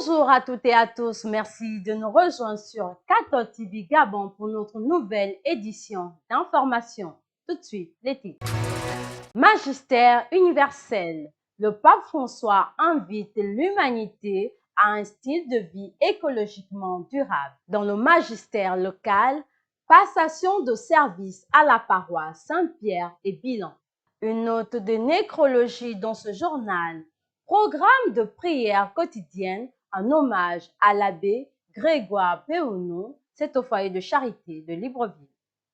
Bonjour à toutes et à tous, merci de nous rejoindre sur 14 TV Gabon pour notre nouvelle édition d'information. Tout de suite, les titres. Magistère universel. Le pape François invite l'humanité à un style de vie écologiquement durable. Dans le magistère local, passation de service à la paroisse Saint-Pierre et bilan. Une note de nécrologie dans ce journal. Programme de prière quotidienne en hommage à l'abbé Grégoire Péonou, c'est au foyer de charité de Libreville.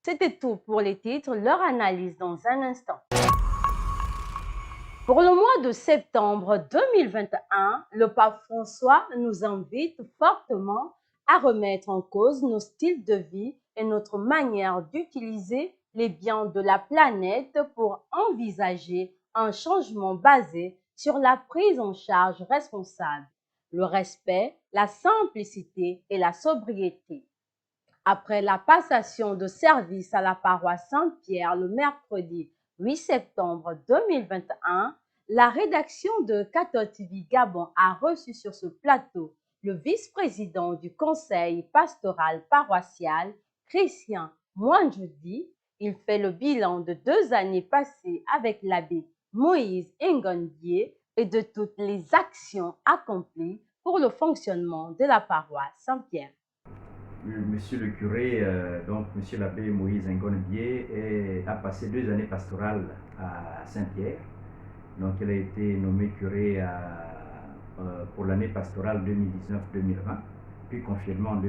C'était tout pour les titres, leur analyse dans un instant. Pour le mois de septembre 2021, le pape François nous invite fortement à remettre en cause nos styles de vie et notre manière d'utiliser les biens de la planète pour envisager un changement basé sur la prise en charge responsable, le respect, la simplicité et la sobriété. Après la passation de service à la paroisse Saint-Pierre le mercredi 8 septembre 2021, la rédaction de 14 TV Gabon a reçu sur ce plateau le vice-président du conseil pastoral paroissial, Christian Mwanjoudi. Il fait le bilan de 2 années passées avec l'abbé Moïse Ngondié et de toutes les actions accomplies pour le fonctionnement de la paroisse Saint-Pierre. Monsieur le curé, donc Monsieur l'abbé Moïse Ngondié a passé 2 années pastorales à Saint-Pierre. Donc il a été nommé curé pour l'année pastorale 2019-2020, puis confirmé en 2020-2021.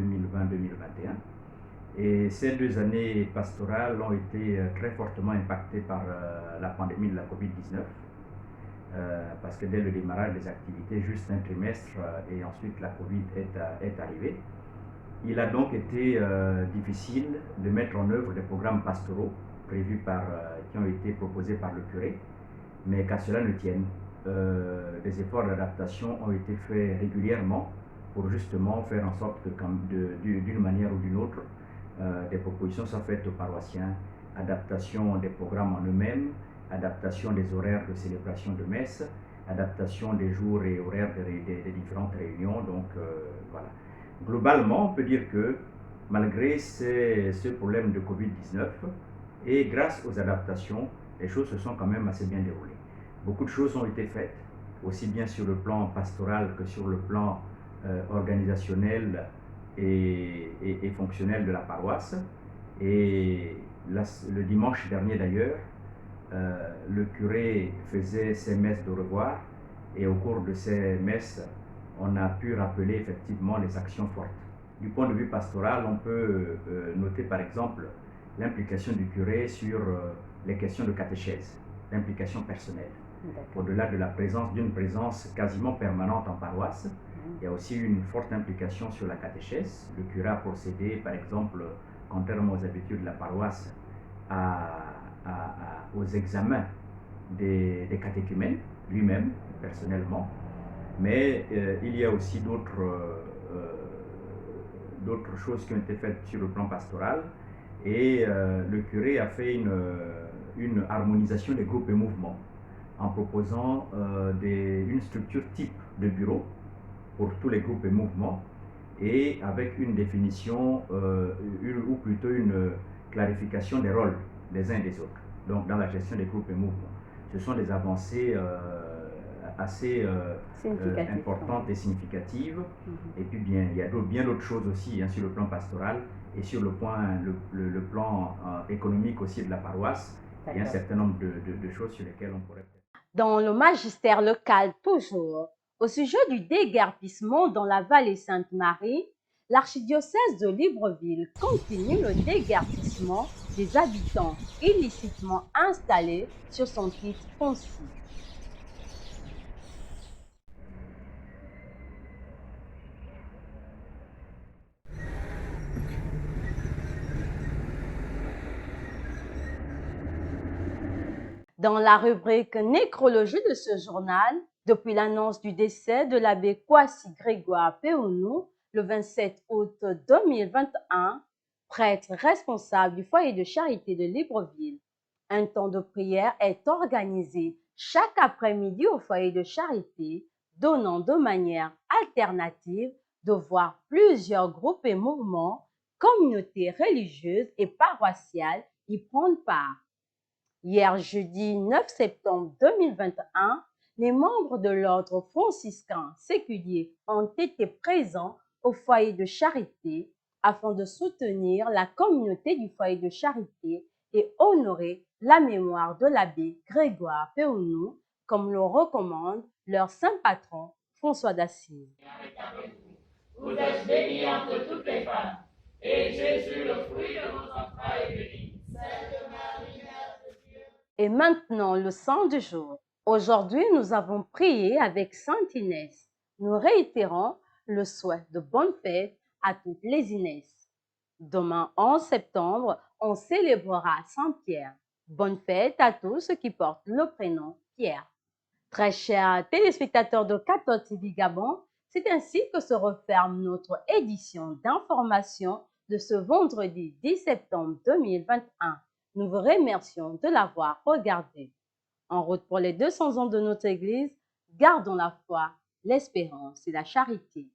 Et ces 2 années pastorales ont été très fortement impactées par la pandémie de la Covid-19, parce que dès le démarrage des activités, juste un trimestre, et ensuite la Covid est arrivée. Il a donc été difficile de mettre en œuvre des programmes pastoraux prévus qui ont été proposés par le curé, mais qu'à cela ne tienne, des efforts d'adaptation ont été faits régulièrement pour justement faire en sorte que d'une manière ou d'une autre, des propositions soient faites aux paroissiens, adaptation des programmes en eux-mêmes, adaptation des horaires de célébration de messe, adaptation des jours et horaires des différentes réunions, donc voilà. Globalement, on peut dire que malgré ce problème de Covid-19 et grâce aux adaptations, les choses se sont quand même assez bien déroulées. Beaucoup de choses ont été faites, aussi bien sur le plan pastoral que sur le plan organisationnel et fonctionnel de la paroisse. Et le dimanche dernier d'ailleurs, le curé faisait ses messes de revoir et au cours de ces messes, on a pu rappeler effectivement les actions fortes. Du point de vue pastoral, on peut noter par exemple l'implication du curé sur les questions de catéchèse, l'implication personnelle. Au-delà de la présence, d'une présence quasiment permanente en paroisse, il y a aussi une forte implication sur la catéchèse. Le curé a procédé par exemple, contrairement aux habitudes de la paroisse, aux examens des catéchumènes, lui-même, personnellement. Mais il y a aussi d'autres choses qui ont été faites sur le plan pastoral et le curé a fait une harmonisation des groupes et mouvements en proposant une structure type de bureau pour tous les groupes et mouvements et avec une définition ou plutôt une clarification des rôles des uns et des autres, donc dans la gestion des groupes et mouvements. Ce sont des avancées assez importantes et significatives. Et puis il y a bien d'autres choses aussi sur le plan pastoral et sur le plan économique aussi de la paroisse. Il y a un certain nombre de choses sur lesquelles on pourrait... Dans le magistère local toujours, au sujet du déguerpissement dans la vallée Sainte-Marie, l'archidiocèse de Libreville continue le déguerpissement des habitants illicitement installés sur son titre foncier. Dans la rubrique nécrologie de ce journal, depuis l'annonce du décès de l'abbé Kwasi Grégoire Péonou le 27 août 2021, prêtre responsable du foyer de charité de Libreville, un temps de prière est organisé chaque après-midi au foyer de charité donnant de manière alternative de voir plusieurs groupes et mouvements, communautés religieuses et paroissiales y prendre part. Hier, jeudi 9 septembre 2021, les membres de l'ordre franciscain séculier ont été présents au foyer de charité afin de soutenir la communauté du foyer de charité et honorer la mémoire de l'abbé Grégoire Péounou, comme le recommande leur saint patron François d'Assise. Vous êtes bénie entre toutes les femmes, et Jésus, le fruit de vos entrailles, est béni. Sainte Marie, Mère de Dieu. Et maintenant, le saint du jour. Aujourd'hui, nous avons prié avec Sainte Inès. Nous réitérons le souhait de bonne fête à toutes les Inès. Demain, 11 septembre, on célébrera Saint Pierre. Bonne fête à tous ceux qui portent le prénom Pierre. Très chers téléspectateurs de 14 TV Gabon, c'est ainsi que se referme notre édition d'information de ce vendredi 10 septembre 2021. Nous vous remercions de l'avoir regardé. En route pour les 200 ans de notre Église, gardons la foi, l'espérance et la charité.